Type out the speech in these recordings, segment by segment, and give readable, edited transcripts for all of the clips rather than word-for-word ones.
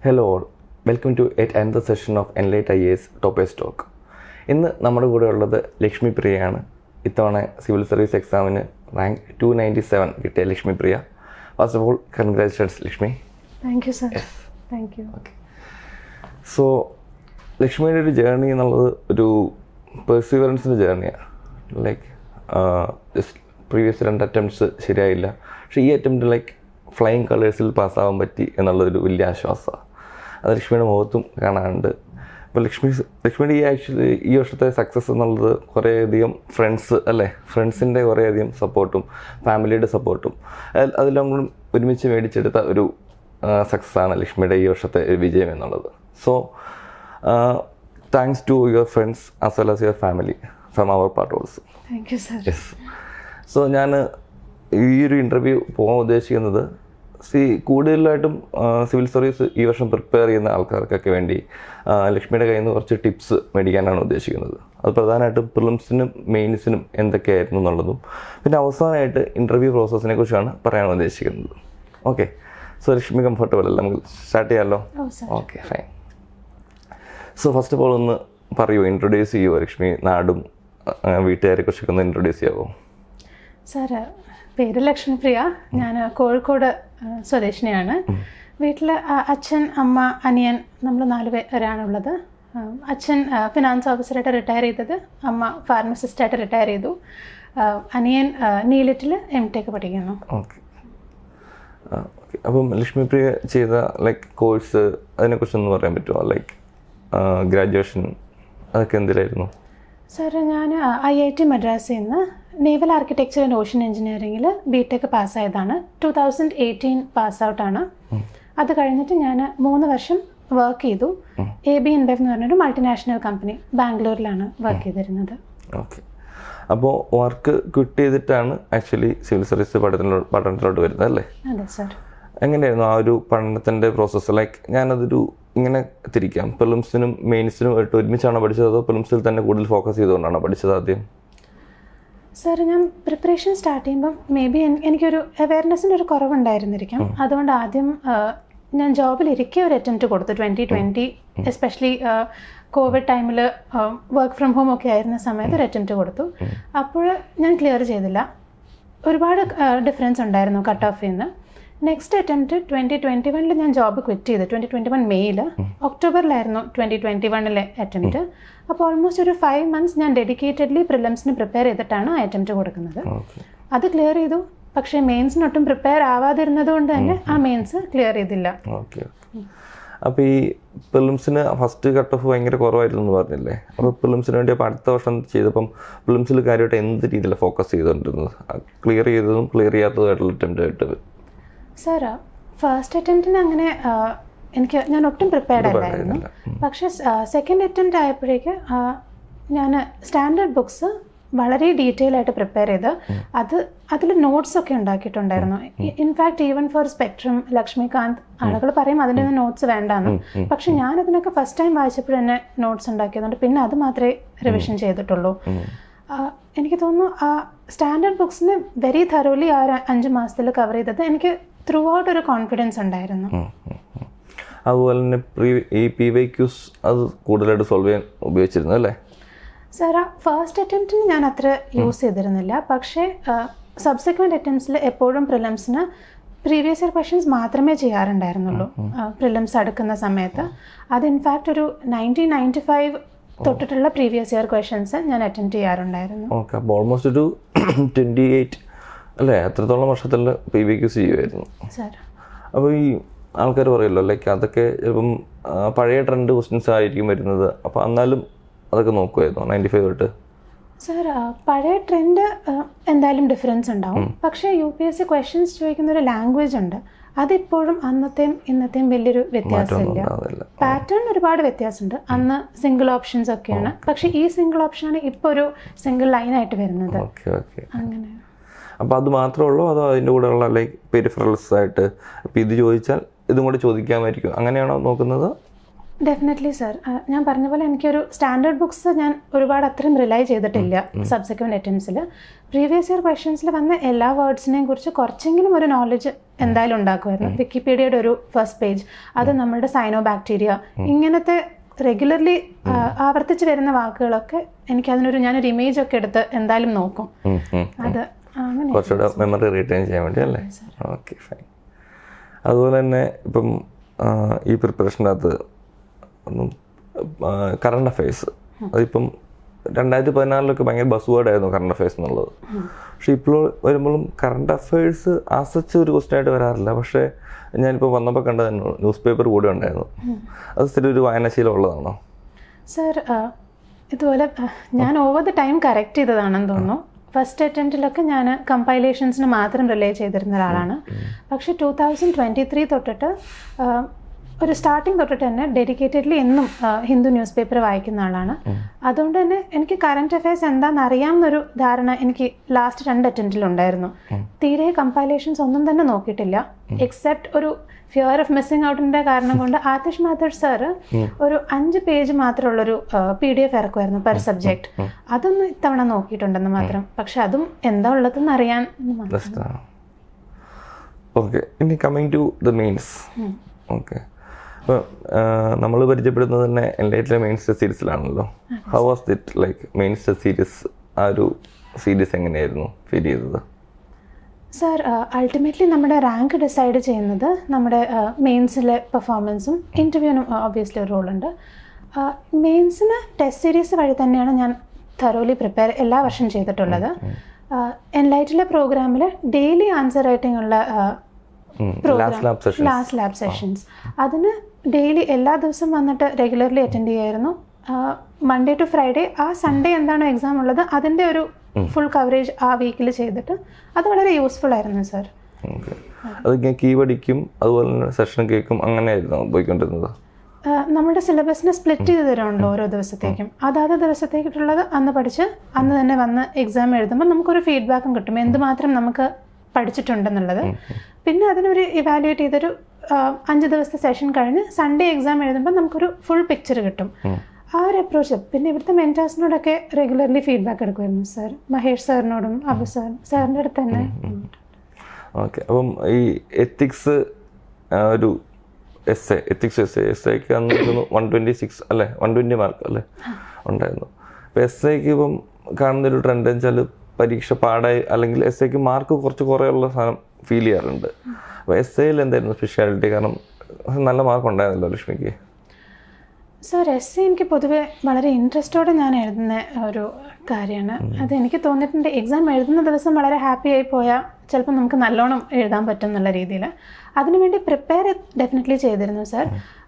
Hello all, welcome to another session of Enlight IAS toppers talk. ഇന്ന് നമ്മുടെ കൂടെ ഉള്ളത് ലക്ഷ്മി പ്രിയയാണ്. ഇത്തവണ സിവിൽ സർവീസ് എക്സാമിന് റാങ്ക് 297 കിട്ടിയ Lakshmi Priya. First of all congratulations Lakshmi. Thank you sir. Thank you. Okay, so ലക്ഷ്മിയുടെ ഒരു ജേർണി എന്നുള്ളത് ഒരു പെർസിവറൻസിൻ്റെ ജേർണിയാണ്. ലൈക്ക് ജസ്റ്റ് പ്രീവിയസ് 2 അറ്റംപ്റ്റ്സ് ശരിയായില്ല, പക്ഷേ ഈ അറ്റംപ്റ്റ് ലൈക്ക് ഫ്ലൈയിങ് കളേഴ്സിൽ പാസ്സാവാൻ പറ്റി എന്നുള്ളതൊരു വലിയ ആശ്വാസമാണ്. അത് ലക്ഷ്മിയുടെ മുഖത്തും കാണാനുണ്ട്. അപ്പോൾ ലക്ഷ്മിയുടെ ഈ വർഷത്തെ സക്സസ് എന്നുള്ളത് കുറേയധികം ഫ്രണ്ട്സിൻ്റെ കുറേയധികം സപ്പോർട്ടും ഫാമിലിയുടെ സപ്പോർട്ടും അതെല്ലാം കൂടി ഒരുമിച്ച് മേടിച്ചെടുത്ത ഒരു സക്സസ്സാണ് ലക്ഷ്മിയുടെ ഈ വർഷത്തെ ഒരു വിജയം എന്നുള്ളത്. So thanks to your friends as well as your family from അവർ part also. Thank you sir. Yes. So ഞാൻ ഈ ഒരു ഇൻ്റർവ്യൂ പോകാൻ ഉദ്ദേശിക്കുന്നത് കൂടുതലായിട്ടും സിവിൽ സർവീസ് ഈ വർഷം പ്രിപ്പയർ ചെയ്യുന്ന ആൾക്കാർക്കൊക്കെ വേണ്ടി ലക്ഷ്മിയുടെ കയ്യിൽ നിന്ന് കുറച്ച് ടിപ്സ് മേടിക്കാനാണ് ഉദ്ദേശിക്കുന്നത്. അത് പ്രധാനമായിട്ടും പ്രിലിംസിനും മെയിൻസിനും എന്തൊക്കെയായിരുന്നു എന്നുള്ളതും പിന്നെ അവസാനമായിട്ട് ഇൻ്റർവ്യൂ പ്രോസസ്സിനെ കുറിച്ചാണ് പറയാൻ ഉദ്ദേശിക്കുന്നത്. ഓക്കെ, സോ ലക്ഷ്മി കംഫർട്ടബിൾ അല്ല, നമുക്ക് സ്റ്റാർട്ട് ചെയ്യാമല്ലോ? Okay, fine. So first of all ഒന്ന് പറയൂ, ഇൻട്രൊഡ്യൂസ് ചെയ്യുമോ ലക്ഷ്മി, നാടും വീട്ടുകാരെ കുറിച്ചൊക്കെ ഒന്ന് ഇൻട്രൊഡ്യൂസ് ചെയ്യാമോ? സാർ, പേര് ലക്ഷ്മിപ്രിയ. ഞാൻ കോഴിക്കോട് സ്വദേശിനിയാണ്. വീട്ടിൽ അച്ഛൻ, അമ്മ, അനിയൻ, നമ്മൾ 4 പേരാണുള്ളത്. അച്ഛൻ ഫിനാൻസ് ഓഫീസറായിട്ട് റിട്ടയർ ചെയ്തത്, അമ്മ ഫാർമസിസ്റ്റായിട്ട് റിട്ടയർ ചെയ്തു. അനിയൻ നീലറ്റിൽ MTech പഠിക്കുന്നു. ഓക്കെ, അപ്പം ലക്ഷ്മിപ്രിയ ചെയ്ത ലൈക്ക് കോഴ്സ് അതിനെക്കുറിച്ചൊന്ന് പറയാൻ പറ്റുമോ? ലൈക്ക് ഗ്രാജുവേഷൻ അതൊക്കെ എന്തിലായിരുന്നു? സാർ, ഞാൻ IIT മദ്രാസിൽ നിന്ന് നേവൽ ആർക്കിടെക്ചർ ആൻഡ് ഓഷ്യൻ എഞ്ചിനീയറിംഗിൽ BTech പാസ്സായതാണ്. 2018 പാസ് ഔട്ടാണ്. അത് കഴിഞ്ഞിട്ട് ഞാൻ 3 വർഷം വർക്ക് ചെയ്തു. AB InBev എന്ന് പറഞ്ഞൊരു മൾട്ടിനാഷണൽ കമ്പനി ബാംഗ്ലൂരിലാണ് വർക്ക് ചെയ്തിരുന്നത്. ഓക്കെ, അപ്പോൾ വർക്ക് ക്വിറ്റ് ചെയ്തിട്ടാണ് ആക്ച്വലി സിവിൽ സർവീസ് പഠനത്തിലോട്ട് വരുന്നത് അല്ലേ? അതെ സാർ. എങ്ങനെയായിരുന്നു ആ ഒരു പഠനത്തിൻ്റെ പ്രോസസ്സ്? ലൈക്ക് ഞാനതൊരു ഇങ്ങനെ തിരിക്കാം, പ്രിലിംസിനും മെയിൻസിനും ആയിട്ട് ഒരുമിച്ചാണോ പഠിച്ചത്, അതോ പ്രിലിംസിൽ തന്നെ കൂടുതൽ ഫോക്കസ് ചെയ്തുകൊണ്ടാണോ പഠിച്ചത് ആദ്യം? സാർ, ഞാൻ പ്രിപ്പറേഷൻ സ്റ്റാർട്ട് ചെയ്യുമ്പം മേ ബി എനിക്കൊരു അവയർനെസ്സിൻ്റെ ഒരു കുറവുണ്ടായിരുന്നിരിക്കാം. അതുകൊണ്ട് ആദ്യം ഞാൻ ജോബിലിരിക്കെ ഒരു അറ്റംപ്റ്റ് കൊടുത്തു. 2020 എസ്പെഷ്യലി കോവിഡ് ടൈമിൽ വർക്ക് ഫ്രം ഹോം ഒക്കെ ആയിരുന്ന സമയത്ത് ഒരു അറ്റംപ്റ്റ് കൊടുത്തു. അപ്പോൾ ഞാൻ ക്ലിയർ ചെയ്തില്ല. ഒരുപാട് ഡിഫറൻസ് ഉണ്ടായിരുന്നു കട്ട് ഓഫിൽ നിന്ന്. നെക്സ്റ്റ് അറ്റംപ്റ്റ് 2021 ഞാൻ ജോബ് ക്വിറ്റ് ചെയ്തു. 2021 മെയ്യിൽ, ഒക്ടോബറിലായിരുന്നു 2021 അറ്റംപ്റ്റ്. അപ്പോൾ ഓൾമോസ്റ്റ് ഒരു 5 months ഞാൻ ഡെഡിക്കേറ്റഡ്ലി പ്രിലിംസിന് പ്രിപ്പയർ ചെയ്തിട്ടാണ് ആ അറ്റംപ്റ്റ് കൊടുക്കുന്നത്. അത് ക്ലിയർ ചെയ്തു. പക്ഷേ മെയിൻസിനൊട്ടും പ്രിപ്പയർ ആവാതിരുന്നത് കൊണ്ട് തന്നെ ആ മെയിൻസ് ക്ലിയർ ചെയ്തില്ല. ഓക്കെ, അപ്പോൾ ഈ പ്രിലിംസിന് ഫസ്റ്റ് കട്ട് ഓഫ് ഭയങ്കര കുറവായിരുന്നു എന്ന് പറഞ്ഞില്ലേ? അപ്പോൾ പ്രിലിംസിന് വേണ്ടി അപ്പോൾ അടുത്ത വർഷം ചെയ്തപ്പം പ്രിലിംസിൽ കാര്യമായിട്ട് എന്ത് രീതിയിലാണ് ഫോക്കസ് ചെയ്തുകൊണ്ടിരുന്നത്? ക്ലിയർ ചെയ്തതും ക്ലിയർ ചെയ്യാത്തതുമായിട്ടുള്ള അറ്റംപ്റ്റ് ആയിട്ട്? സാർ, ഫസ്റ്റ് അറ്റംപ്റ്റിന് അങ്ങനെ ഞാൻ ഒട്ടും പ്രിപ്പയർഡ് അല്ലായിരുന്നു. പക്ഷേ സെക്കൻഡ് അറ്റംപ്റ്റ് ആയപ്പോഴേക്ക് ഞാൻ സ്റ്റാൻഡേർഡ് ബുക്സ് വളരെ ഡീറ്റെയിൽ ആയിട്ട് പ്രിപ്പയർ ചെയ്ത് അതിൽ നോട്ട്സ് ഒക്കെ ഉണ്ടാക്കിയിട്ടുണ്ടായിരുന്നു. In fact even for spectrum, Laxmikanth, ആളുകൾ പറയും അതിൻ്റെ ഒന്നും നോട്ട്സ് വേണ്ടാന്ന്. പക്ഷെ ഞാൻ അതിനൊക്കെ ഫസ്റ്റ് ടൈം വായിച്ചപ്പോൾ തന്നെ നോട്ട്സ് ഉണ്ടാക്കിയതുകൊണ്ട് പിന്നെ അത് മാത്രമേ റിവിഷൻ ചെയ്തിട്ടുള്ളൂ. എനിക്ക് തോന്നുന്നു ആ സ്റ്റാൻഡേർഡ് ബുക്സിന് വെരി തറോലി ആ 5 മാസത്തിൽ കവർ ചെയ്തത് എനിക്ക് ത്രൂ ഔട്ട് ഒരു കോൺഫിഡൻസ് ഉണ്ടായിരുന്നു. അതുപോലെ തന്നെ ഈ PYQs അത് കൂടുതലായിട്ട് സോൾവ് ചെയ്യാൻ ഉപയോഗിച്ചിരുന്നു അല്ലേ? സാർ, ഫസ്റ്റ് അറ്റംപ്റ്റിന് ഞാൻ അത്ര യൂസ് ചെയ്തിരുന്നില്ല. പക്ഷേ സബ്സിക്വൻറ്റ് അറ്റംപ്റ്റ്സിൽ എപ്പോഴും പ്രിലിംസിന് പ്രീവിയസ് ഇയർ ക്വസ്റ്റ്യൻസ് മാത്രമേ ചെയ്യാറുണ്ടായിരുന്നുള്ളൂ. പ്രിലിംസ് അടുക്കുന്ന സമയത്ത് അത് ഇൻഫാക്ട് ഒരു 1995 തൊട്ടിട്ടുള്ള പ്രീവിയസ് ഇയർ ക്വസ്റ്റ്യൻസ് ഞാൻ അറ്റൻഡ് ചെയ്യാറുണ്ടായിരുന്നു. ഓക്കെ, അപ്പോൾ ഓൾമോസ്റ്റ് ഒരു 28 അല്ലേ, എത്രത്തോളം വർഷത്തിൽ PYQs ചെയ്യുമായിരുന്നു സാർ? അപ്പോൾ ഈ ആൾക്കാർ പറയുമല്ലോ ലൈക്ക് അതൊക്കെ ചിലപ്പം പഴയ ട്രെൻഡ് ക്വസ്റ്റ്യൻസ് ആയിരിക്കും വരുന്നത്, അപ്പോൾ എന്നാലും അതൊക്കെ നോക്കുമായിരുന്നു 95 തൊട്ട്? സാർ, പഴയ ട്രെൻഡ് എന്തായാലും ഡിഫറൻസ് ഉണ്ടാവും. പക്ഷേ UPSC ക്വസ്റ്റ്യൻസ് ചോദിക്കുന്ന ഒരു ലാംഗ്വേജ് ഉണ്ട്, അതിപ്പോഴും അന്നത്തെയും ഇന്നത്തെയും വലിയൊരു വ്യത്യാസമില്ല. പാറ്റേൺ ഒരുപാട് വ്യത്യാസമുണ്ട്. അന്ന് സിംഗിൾ ഓപ്ഷൻസ് ഒക്കെയാണ്, പക്ഷേ ഈ സിംഗിൾ ഓപ്ഷനാണ് ഇപ്പോൾ ഒരു സിംഗിൾ ലൈനായിട്ട് വരുന്നത്. അങ്ങനെ. അപ്പോൾ അത് മാത്രമേ ഉള്ളൂ, അതോ അതിൻ്റെ കൂടെയുള്ള ലൈക്ക് പെരിഫറൽസ് ആയിട്ട് ഇപ്പോൾ ഇത് ചോദിച്ചാൽ ഇതും കൂടെ ചോദിക്കാമായിരിക്കും, അങ്ങനെയാണോ നോക്കുന്നത്? Definitely sir. ഞാൻ പറഞ്ഞ പോലെ എനിക്കൊരു സ്റ്റാൻഡേർഡ് ബുക്സ് ഞാൻ ഒരുപാട് അത്രയും റിലൈ ചെയ്തിട്ടില്ല സബ്സിക്വൻറ്റ് അറ്റംപ്റ്റ്സിൽ. പ്രീവിയസ് ഇയർ ക്വസ്റ്റ്യൻസിൽ വന്ന എല്ലാ വേർഡ്സിനെയും കുറിച്ച് കുറച്ചെങ്കിലും ഒരു നോളജ് എന്തായാലും ഉണ്ടാക്കുമായിരുന്നു. വിക്കിപീഡിയയുടെ ഒരു ഫസ്റ്റ് പേജ്, അത് നമ്മുടെ സൈനോ ബാക്ടീരിയ, ഇങ്ങനത്തെ റെഗുലർലി ആവർത്തിച്ച് വരുന്ന വാക്കുകളൊക്കെ ഞാനൊരു ഇമേജ് ഒക്കെ എടുത്ത് എന്തായാലും നോക്കും. അത് അങ്ങനെ കുറച്ചുകൂടെ മെമ്മറി റീറ്റെയിൻ ചെയ്യാൻ വേണ്ടി അല്ലേ? Okay, fine. അതുപോലെ തന്നെ ഇപ്പം ഈ പ്രിപ്പറേഷനകത്ത് കറണ്ട് അഫയേഴ്സ്, അതിപ്പം 2014 ഭയങ്കര ബസ് വേർഡായിരുന്നു കറണ്ട് അഫയേഴ്സ് എന്നുള്ളത്. പക്ഷെ ഇപ്പോൾ വരുമ്പോഴും കറണ്ട് അഫയേഴ്സ് ആസച്ച് ഒരു ക്വസ്റ്റ്യൻ ആയിട്ട് വരാറില്ല. പക്ഷേ ഞാനിപ്പോൾ വന്നപ്പോൾ കണ്ടത് ന്യൂസ് പേപ്പർ കൂടെ ഉണ്ടായിരുന്നു. അത് സ്ഥിരം ഒരു വായനാശീലം ഉള്ളതാണോ? സർ, ഇതുപോലെ ഞാൻ ഓവർ ദ ടൈം കറക്റ്റ് ചെയ്തതാണെന്ന് തോന്നുന്നു. ഫസ്റ്റ് അറ്റംപ്റ്റിലൊക്കെ ഞാൻ കമ്പൈലേഷൻസിന് മാത്രം റിലേ ചെയ്തിരുന്ന ഒരാളാണ്. പക്ഷേ 2023 തൊട്ടിട്ട് ഒരു സ്റ്റാർട്ടിങ് തൊട്ടിട്ട് തന്നെ ഡെഡിക്കേറ്റഡ്ലി എന്നും ഹിന്ദു ന്യൂസ് പേപ്പർ വായിക്കുന്ന ആളാണ്. അതുകൊണ്ട് തന്നെ എനിക്ക് കറണ്ട് അഫയേഴ്സ് എന്താണെന്ന് അറിയാവുന്നൊരു ധാരണ എനിക്ക് ലാസ്റ്റ് 2 അറ്റംപ്റ്റിലുണ്ടായിരുന്നു. തീരെ കമ്പൈലേഷൻസ് ഒന്നും തന്നെ നോക്കിയിട്ടില്ല, എക്സെപ്റ്റ് ഒരു ഫിയർ ഓഫ് മിസ്സിംഗ് ഔട്ടിൻ്റെ കാരണം കൊണ്ട് ആതിഷ് മാധർ സാറ് ഒരു 5 പേജ് മാത്രമുള്ളൊരു PDF ഇറക്കുമായിരുന്നു പെർ സബ്ജക്റ്റ്. അതൊന്നും ഇത്തവണ നോക്കിയിട്ടുണ്ടെന്ന് മാത്രം. പക്ഷെ അതും എന്താ ഉള്ളതെന്ന് അറിയാൻ മാത്രം. ഓക്കെ, ഇനി coming to the mains. Okay, അപ്പോൾ നമ്മൾ പരിചയപ്പെടുന്നത് തന്നെ എൻലൈറ്റിലെ മെയിൻസ് സീരീസിലാണല്ലോ. How was it like mains series? ആ ഒരു സീരീസ് എങ്ങനെയായിരുന്നു ഫീൽ ചെയ്തത്? സർ, അൾട്ടിമേറ്റ്ലി നമ്മുടെ റാങ്ക് ഡിസൈഡ് ചെയ്യുന്നത് നമ്മുടെ മെയിൻസിലെ പെർഫോമൻസും ഇൻ്റർവ്യൂവിനും ഒബ്വിയസ്ലി ഒരു റോളുണ്ട്. മെയിൻസിന് ടെസ്റ്റ് സീരീസ് വഴി തന്നെയാണ് ഞാൻ തറോലി പ്രിപ്പയർ എല്ലാ വർഷം ചെയ്തിട്ടുള്ളത്. എൻലൈറ്റിലെ പ്രോഗ്രാമിൽ ഡെയിലി ആൻസർ റൈറ്റിംഗ് ഉള്ള ലാസ്റ്റ് ലാബ് സെഷൻസ്, അതിന് ഡെയിലി എല്ലാ ദിവസവും വന്നിട്ട് റെഗുലർലി അറ്റൻഡ് ചെയ്യായിരുന്നു. മൺഡേ ടു ഫ്രൈഡേ, ആ സൺഡേ എന്താണോ എക്സാം ഉള്ളത് അതിൻ്റെ ഒരു ഫുൾ കവറേജ് ആ വീക്കിൽ ചെയ്തിട്ട് അത് വളരെ യൂസ്ഫുൾ ആയിരുന്നു സർ. അത് കീവടിക്കും അതുപോലെ തന്നെ സെഷൻ കേൾക്കും അങ്ങനെയായിരുന്നു പോയിക്കൊണ്ടിരുന്നത്. നമ്മുടെ സിലബസിനെ സ്പ്ലിറ്റ് ചെയ്ത് തരുമല്ലോ ഓരോ ദിവസത്തേക്കും. അതാത് ദിവസത്തേക്കുള്ളത് അന്ന് പഠിച്ച് അന്ന് തന്നെ വന്ന് എക്സാം എഴുതുമ്പോൾ നമുക്കൊരു ഫീഡ്ബാക്കും കിട്ടും, എന്തുമാത്രം നമുക്ക് പഠിച്ചിട്ടുണ്ടെന്നുള്ളത്. പിന്നെ അതിനൊരു ഇവാലുവേറ്റ് ചെയ്തൊരു 5 ദിവസത്തെ സെഷൻ കഴിഞ്ഞ് സൺഡേ എക്സാം എഴുതുമ്പോൾ നമുക്കൊരു ഫുൾ പിക്ചർ കിട്ടും. ആ ഒരു അപ്രോച്ച്. പിന്നെ ഇവിടുത്തെ മെൻറ്റേഴ്സിനോടൊക്കെ റെഗുലർലി ഫീഡ്ബാക്ക് എടുക്കുമായിരുന്നു സർ. മഹേഷ് സാറിനോടും അബു സാറിൻ്റെ അടുത്ത് തന്നെ. ഓക്കെ, അപ്പം ഈ എത്തിക്സ് ഒരു എസ്സേക്ക് അന്ന് 126 അല്ലേ, 120 മാർക്ക് അല്ലേ ഉണ്ടായിരുന്നു. അപ്പോൾ എസ്സേക്ക് ഇപ്പം കാണുന്നൊരു ട്രെൻഡ് വെച്ചാൽ പരീക്ഷ പാടായി അല്ലെങ്കിൽ എസ്സേക്ക് മാർക്ക് കുറച്ച് കുറേയുള്ള സാധനം ഫീൽ ചെയ്യാറുണ്ട്. അപ്പോൾ എസ്സേയിൽ എന്തായിരുന്നു സ്പെഷ്യാലിറ്റി? കാരണം നല്ല മാർക്ക് ഉണ്ടായിരുന്നല്ലോ ലക്ഷ്മിക്ക്. സർ, എസ്സേ എനിക്ക് പൊതുവെ വളരെ ഇൻട്രസ്റ്റോടെ ഞാൻ എഴുതുന്ന ഒരു കാര്യമാണ്. അത് എനിക്ക് തോന്നിയിട്ടുണ്ട് എക്സാം എഴുതുന്ന ദിവസം വളരെ ഹാപ്പി ആയി പോയാൽ ചിലപ്പോൾ നമുക്ക് നല്ലോണം എഴുതാൻ പറ്റും എന്നുള്ള രീതിയിൽ. അതിനുവേണ്ടി പ്രിപ്പയർ ഡെഫിനറ്റ്ലി ചെയ്തിരുന്നു സർ.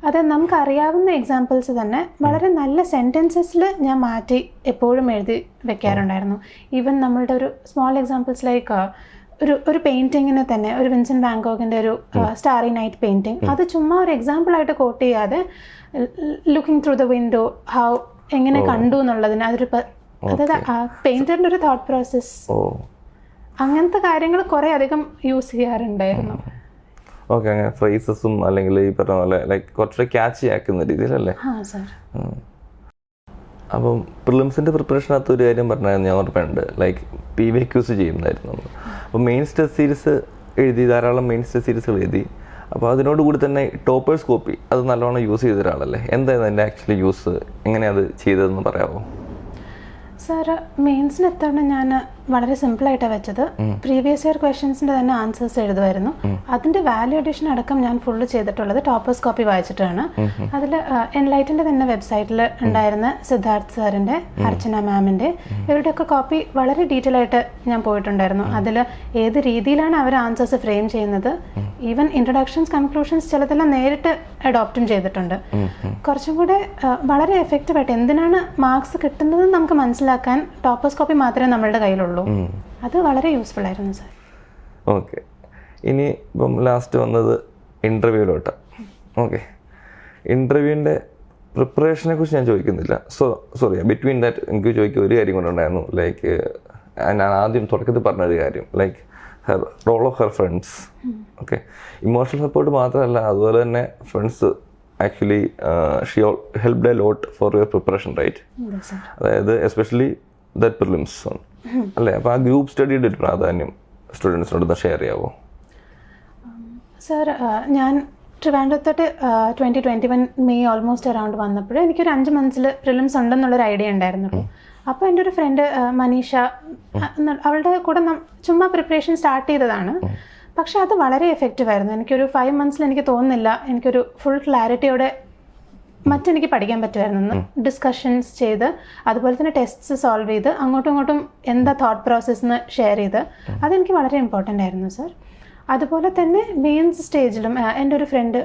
അത് നമുക്ക് അറിയാവുന്ന എക്സാമ്പിൾസ് തന്നെ വളരെ നല്ല സെൻറ്റൻസസിൽ ഞാൻ മാറ്റി എപ്പോഴും എഴുതി വെക്കാറുണ്ടായിരുന്നു. ഈവൻ നമ്മളുടെ ഒരു സ്മോൾ എക്സാമ്പിൾസ് ലൈക്ക് ഒരു പെയിൻറ്റിങ്ങിന് തന്നെ ഒരു വിൻസെൻ്റ് വാൻ ഗോഗിൻ്റെ ഒരു സ്റ്റാറി നൈറ്റ് പെയിൻറ്റിങ്, അത് ചുമ്മാ ഒരു എക്സാമ്പിളായിട്ട് കോട്ട് ചെയ്യാതെ looking through the window how എങ്ങനെ കണ്ടു എന്നുള്ളതിന് അതൊരു അതായത് പെയിൻറ്ററിൻ്റെ ഒരു തോട്ട് പ്രോസസ്, അങ്ങനത്തെ കാര്യങ്ങൾ കുറേ അധികം യൂസ് ചെയ്യാറുണ്ടായിരുന്നു. ഓക്കെ, അങ്ങനെ ഫ്രേസസും അല്ലെങ്കിൽ ഈ പറഞ്ഞ പോലെ ലൈക്ക് കുറച്ചുകൂടെ ക്യാച്ച് ആക്കുന്ന രീതിയിലല്ലേ? അപ്പം പ്രിലിംസിൻ്റെ പ്രിപ്പറേഷനകത്ത് ഒരു കാര്യം പറഞ്ഞാൽ ഞാൻ ഓർമ്മയുണ്ട്, ലൈക്ക് PVQs ചെയ്യുന്നതായിരുന്നു. അപ്പോൾ മെയിൻസ് ടെസ്റ്റ് സീരീസ് എഴുതി, ധാരാളം മെയിൻസ് ടെസ്റ്റ് സീരീസുകൾ എഴുതി. അപ്പോൾ അതിനോടുകൂടി തന്നെ ടോപ്പേഴ്സ് കോപ്പി അത് നല്ലോണം യൂസ് ചെയ്ത ഒരാളല്ലേ, എന്തായിരുന്നു അതിൻ്റെ ആക്ച്വലി യൂസ്, എങ്ങനെയാണ് അത് ചെയ്തതെന്ന് പറയാമോ? സാർ, മെയിൻസിന് എത്തവണ ഞാൻ വളരെ സിമ്പിളായിട്ടാണ് വെച്ചത്. പ്രീവിയസ് ഇയർ ക്വസ്റ്റ്യൻസിൻ്റെ തന്നെ ആൻസേഴ്സ് എഴുതുമായിരുന്നു. അതിൻ്റെ വാല്യൂ അഡീഷൻ അടക്കം ഞാൻ ഫുള്ള് ചെയ്തിട്ടുള്ളത് ടോപ്പേഴ്സ് കോപ്പി വായിച്ചിട്ടാണ്. അതിൽ എൻലൈറ്റിൻ്റെ തന്നെ വെബ്സൈറ്റിൽ ഉണ്ടായിരുന്ന സിദ്ധാർത്ഥ് സാറിൻ്റെ, അർച്ചന മാമിൻ്റെ, ഇവരുടെയൊക്കെ കോപ്പി വളരെ ഡീറ്റെയിൽ ആയിട്ട് ഞാൻ പോയിട്ടുണ്ടായിരുന്നു. അതിൽ ഏത് രീതിയിലാണ് അവർ ആൻസേഴ്സ് ഫ്രെയിം ചെയ്യുന്നത്, ഈവൻ ഇൻട്രൊഡക്ഷൻസ് കൺക്ലൂഷൻസ് ചിലതെല്ലാം നേരിട്ട് അഡോപ്റ്റും ചെയ്തിട്ടുണ്ട്. കുറച്ചും കൂടെ വളരെ എഫക്റ്റീവായിട്ട് എന്തിനാണ് മാർക്സ് കിട്ടുന്നത് നമുക്ക് മനസ്സിലാക്കാൻ ടോപ്പേഴ്സ് കോപ്പി മാത്രമേ നമ്മളുടെ കയ്യിലുള്ളൂ. അത് വളരെ യൂസ്ഫുൾ ആയിരുന്നു സാർ. ഓക്കെ, ഇനി ഇപ്പം ലാസ്റ്റ് വന്നത് ഇൻ്റർവ്യൂവിലോട്ട്. ഓക്കെ, ഇൻ്റർവ്യൂവിൻ്റെ പ്രിപ്പറേഷനെ കുറിച്ച് ഞാൻ ചോദിക്കുന്നില്ല. സോറി, ബിറ്റ്വീൻ ദാറ്റ് എനിക്ക് ചോദിക്കുക ഒരു കാര്യം കൊണ്ടുണ്ടായിരുന്നു. ലൈക്ക് ഞാൻ ആദ്യം തുടക്കത്തിൽ പറഞ്ഞൊരു കാര്യം, like role of her friends. Okay, emotional support മാത്രമല്ല, അതുപോലെ തന്നെ friends actually she helped a lot for your preparation, right? അതായത് എസ്പെഷ്യലി ദാറ്റ് പ്രിലിംസ് അല്ലേ. അപ്പോൾ ആ ഗ്രൂപ്പ് സ്റ്റഡിയുടെ ഒരു പ്രാധാന്യം സ്റ്റുഡൻസിനോടൊന്ന് ഷെയർ ചെയ്യാമോ? സർ ഞാൻ ട്രിവാൻഡ്രത്തോട്ട് 2021 മെയ് ഓൾമോസ്റ്റ് അറൗണ്ട് വന്നപ്പോൾ എനിക്കൊരു 5 മന്ത്സിൽ പ്രിലിംസ് ഉണ്ടെന്നുള്ളൊരു ഐഡിയ ഉണ്ടായിരുന്നുള്ളൂ. അപ്പോൾ എൻ്റെ ഒരു ഫ്രണ്ട് മനീഷ, അവളുടെ കൂടെ ചുമ്മാ പ്രിപ്പറേഷൻ സ്റ്റാർട്ട് ചെയ്തതാണ്. പക്ഷെ അത് വളരെ എഫക്റ്റീവ് ആയിരുന്നു. എനിക്കൊരു 5 മന്ത്സിൽ എനിക്ക് തോന്നുന്നില്ല എനിക്കൊരു ഫുൾ ക്ലാരിറ്റിയോടെ മറ്റെനിക്ക് പഠിക്കാൻ പറ്റുമായിരുന്നു. ഡിസ്കഷൻസ് ചെയ്ത് അതുപോലെ തന്നെ ടെസ്റ്റ്സ് സോൾവ് ചെയ്ത് അങ്ങോട്ടും ഇങ്ങോട്ടും എന്താ തോട്ട് പ്രോസസ്സ് എന്ന് ഷെയർ ചെയ്ത് അതെനിക്ക് വളരെ ഇമ്പോർട്ടൻ്റ് ആയിരുന്നു സർ. അതുപോലെ തന്നെ മെയിൻസ് സ്റ്റേജിലും എൻ്റെ ഒരു ഫ്രണ്ട്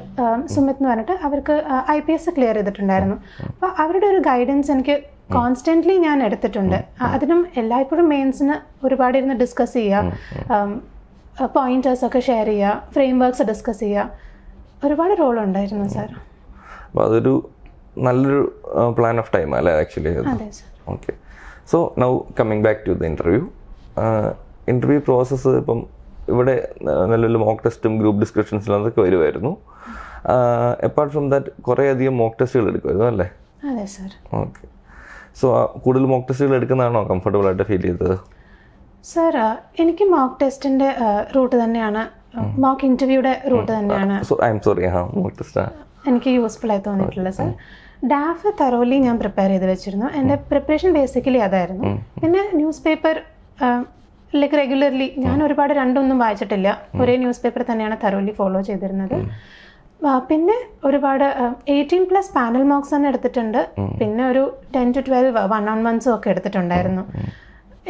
സുമിത് എന്ന് പറഞ്ഞിട്ട് അവർക്ക് IPS ക്ലിയർ ചെയ്തിട്ടുണ്ടായിരുന്നു. അപ്പോൾ അവരുടെ ഒരു ഗൈഡൻസ് എനിക്ക് കോൺസ്റ്റൻ്റ്ലി ഞാൻ എടുത്തിട്ടുണ്ട്. അതിനും എല്ലായ്പ്പോഴും മെയിൻസിന് ഒരുപാട് ഇരുന്ന് ഡിസ്കസ് ചെയ്യുക, പോയിന്റേഴ്സൊക്കെ ഷെയർ ചെയ്യുക, ഫ്രെയിം വർക്ക്സ് ഡിസ്കസ് ചെയ്യുക, ഒരുപാട് റോളുണ്ടായിരുന്നു സാർ. അപ്പോൾ അതൊരു നല്ലൊരു പ്ലാൻ ഓഫ് ടൈം അല്ലേ ആക്ച്വലി? അതെ sir. Okay. So now coming back to the interview process. ഇപ്പം ഇവിടെ നല്ലൊരു മോക്ക് ടെസ്റ്റും ഗ്രൂപ്പ് ഡിസ്കഷൻസിലും അതൊക്കെ വരുമായിരുന്നു. അപ്പാർട്ട് ഫ്രം ദാറ്റ് കുറേ അധികം മോക്ക് ടെസ്റ്റുകൾ എടുക്കുമായിരുന്നു അല്ലേ? അതെ സർ. ഓക്കെ. സോ കൂടുതൽ മോക്ക് ടെസ്റ്റുകൾ എടുക്കുന്നതാണോ കംഫർട്ടബിൾ ആയിട്ട് ഫീൽ ചെയ്തത്? സർ എനിക്ക് മോക്ക് ടെസ്റ്റിൻ്റെ റൂട്ട് തന്നെയാണ്, മോക്ക് ഇൻ്റർവ്യൂയുടെ റൂട്ട് തന്നെയാണ് മോക്ക് ടെസ്റ്റ് എനിക്ക് യൂസ്ഫുൾ ആയി തോന്നിയിട്ടുള്ളത് സർ. ഡാഫ് തറോലി ഞാൻ പ്രിപ്പയർ ചെയ്ത് വെച്ചിരുന്നു. എൻ്റെ പ്രിപ്പറേഷൻ ബേസിക്കലി അതായിരുന്നു. പിന്നെ ന്യൂസ് പേപ്പർ ലൈക്ക് റെഗുലർലി ഞാൻ ഒരുപാട് രണ്ടൊന്നും വായിച്ചിട്ടില്ല, ഒരേ ന്യൂസ് പേപ്പർ തന്നെയാണ് തറോലി ഫോളോ ചെയ്തിരുന്നത്. പിന്നെ ഒരുപാട് 18+ പാനൽ മോക്സ് തന്നെ എടുത്തിട്ടുണ്ട്. പിന്നെ ഒരു 10 to 12 1-on-1s ഒക്കെ എടുത്തിട്ടുണ്ടായിരുന്നു.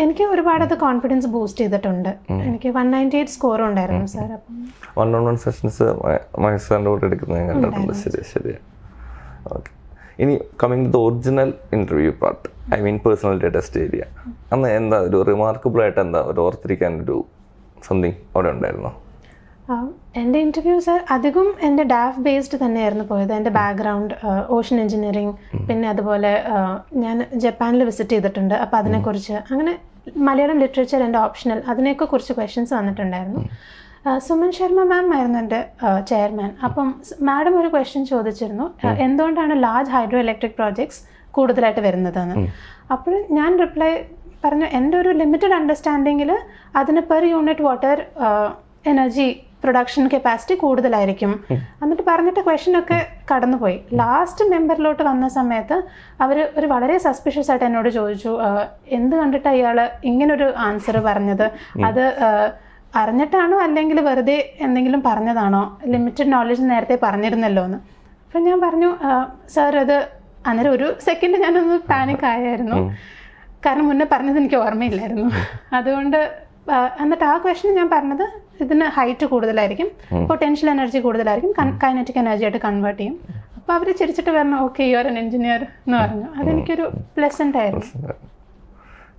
എനിക്ക് ഒരുപാട് അത് കോൺഫിഡൻസ് ബൂസ്റ്റ് ചെയ്തിട്ടുണ്ട്. എനിക്ക് 198 സ്കോറും ഉണ്ടായിരുന്നു സാർ. അപ്പം 1-on-1 സെഷൻസ് മഹേഷ് കൂടെ എടുക്കുന്നത് ഞാൻ കണ്ടിട്ടുണ്ട്. ശരി. ഓക്കെ. ഇനി coming to the original interview part, I mean personality test area. അന്ന് എന്താ ഒരു റിമാർക്കബിൾ ആയിട്ട് എന്താ ഒരു ഓർത്തിരിക്കാൻ ഒരു സംതിങ് അവിടെ ഉണ്ടായിരുന്നോ? എൻ്റെ ഇൻ്റർവ്യൂസ് അധികം എൻ്റെ ഡാഫ് ബേസ്ഡ് തന്നെയായിരുന്നു പോയത്. എൻ്റെ ബാക്ക്ഗ്രൗണ്ട് ഓഷൻ എഞ്ചിനീയറിങ്, പിന്നെ അതുപോലെ ഞാൻ ജപ്പാനിൽ വിസിറ്റ് ചെയ്തിട്ടുണ്ട്. അപ്പോൾ അതിനെക്കുറിച്ച് അങ്ങനെ മലയാളം ലിറ്ററേച്ചർ എൻ്റെ ഓപ്ഷണൽ അതിനെയൊക്കെ കുറിച്ച് ക്വസ്റ്റ്യൻസ് വന്നിട്ടുണ്ടായിരുന്നു. സുമൻ ശർമ്മ മാം ആയിരുന്നു എൻ്റെ ചെയർമാൻ. അപ്പം മാഡം ഒരു ക്വസ്റ്റ്യൻ ചോദിച്ചിരുന്നു, എന്തുകൊണ്ടാണ് ലാർജ് ഹൈഡ്രോ ഇലക്ട്രിക് പ്രോജക്ട്സ് കൂടുതലായിട്ട് വരുന്നതെന്ന്. അപ്പോൾ ഞാൻ റിപ്ലൈ പറഞ്ഞു, എൻ്റെ ഒരു ലിമിറ്റഡ് അണ്ടർസ്റ്റാൻഡിങ്ങിൽ അതിന് per unit water energy production capacity കൂടുതലായിരിക്കും എന്നിട്ട് പറഞ്ഞിട്ട് ക്വസ്റ്റ്യനൊക്കെ കടന്നുപോയി. ലാസ്റ്റ് മെമ്പറിലോട്ട് വന്ന സമയത്ത് അവർ ഒരു വളരെ സസ്പിഷ്യസ് ആയിട്ട് എന്നോട് ചോദിച്ചു, എന്ത് കണ്ടിട്ടാണ് ഇയാൾ ഇങ്ങനൊരു ആൻസർ പറഞ്ഞത്, അത് അറിഞ്ഞിട്ടാണോ അല്ലെങ്കിൽ വെറുതെ എന്തെങ്കിലും പറഞ്ഞതാണോ, ലിമിറ്റഡ് നോളജ് നേരത്തെ പറഞ്ഞിരുന്നല്ലോ എന്ന്. അപ്പം ഞാൻ പറഞ്ഞു, സാർ അത് അന്നേരം ഒരു സെക്കൻഡ് ഞാനൊന്ന് പാനിക് ആയായിരുന്നു, കാരണം മുന്നേ പറഞ്ഞത് എനിക്ക് ഓർമ്മയില്ലായിരുന്നു. അതുകൊണ്ട് എന്നിട്ട് ആ ക്വസ്റ്റ്യൻ ഞാൻ പറഞ്ഞത് ഇതിന് ഹൈറ്റ് കൂടുതലായിരിക്കും, പൊട്ടൻഷ്യൽ എനർജി കൂടുതലായിരിക്കും, കൈനറ്റിക് എനർജി ആയിട്ട് കൺവേർട്ട് ചെയ്യും. അപ്പോൾ അവർ ചിരിച്ചിട്ട് പറഞ്ഞു, okay you are an engineer എന്ന് പറഞ്ഞു. അതെനിക്കൊരു പ്ലസൻ്റ് ആയിരുന്നു.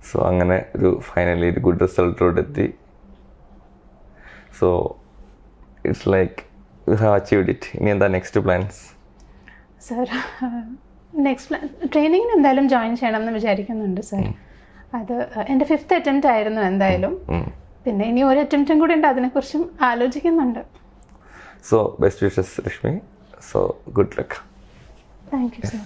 സോ അങ്ങനെ ഒരു ഫൈനലി ഒരു ഗുഡ് റിസൾട്ടോടെ എത്തി. So it's like you have achieved it. ഇനി എന്താ next plans? Sir next plan ട്രെയിനിങ്ങിന് എന്തായാലും ജോയിൻ ചെയ്യണം എന്ന് വിചാരിക്കുന്നുണ്ട് സർ. അത് എൻ്റെ 5th അറ്റംപ്റ്റ് ആയിരുന്നു എന്തായാലും. പിന്നെ ഇനി ഒരു അറ്റംപ്റ്റും കൂടി ഉണ്ട്, അതിനെക്കുറിച്ചും ആലോചിക്കുന്നുണ്ട്. So best wishes Rashmi. So good luck. Thank you sir.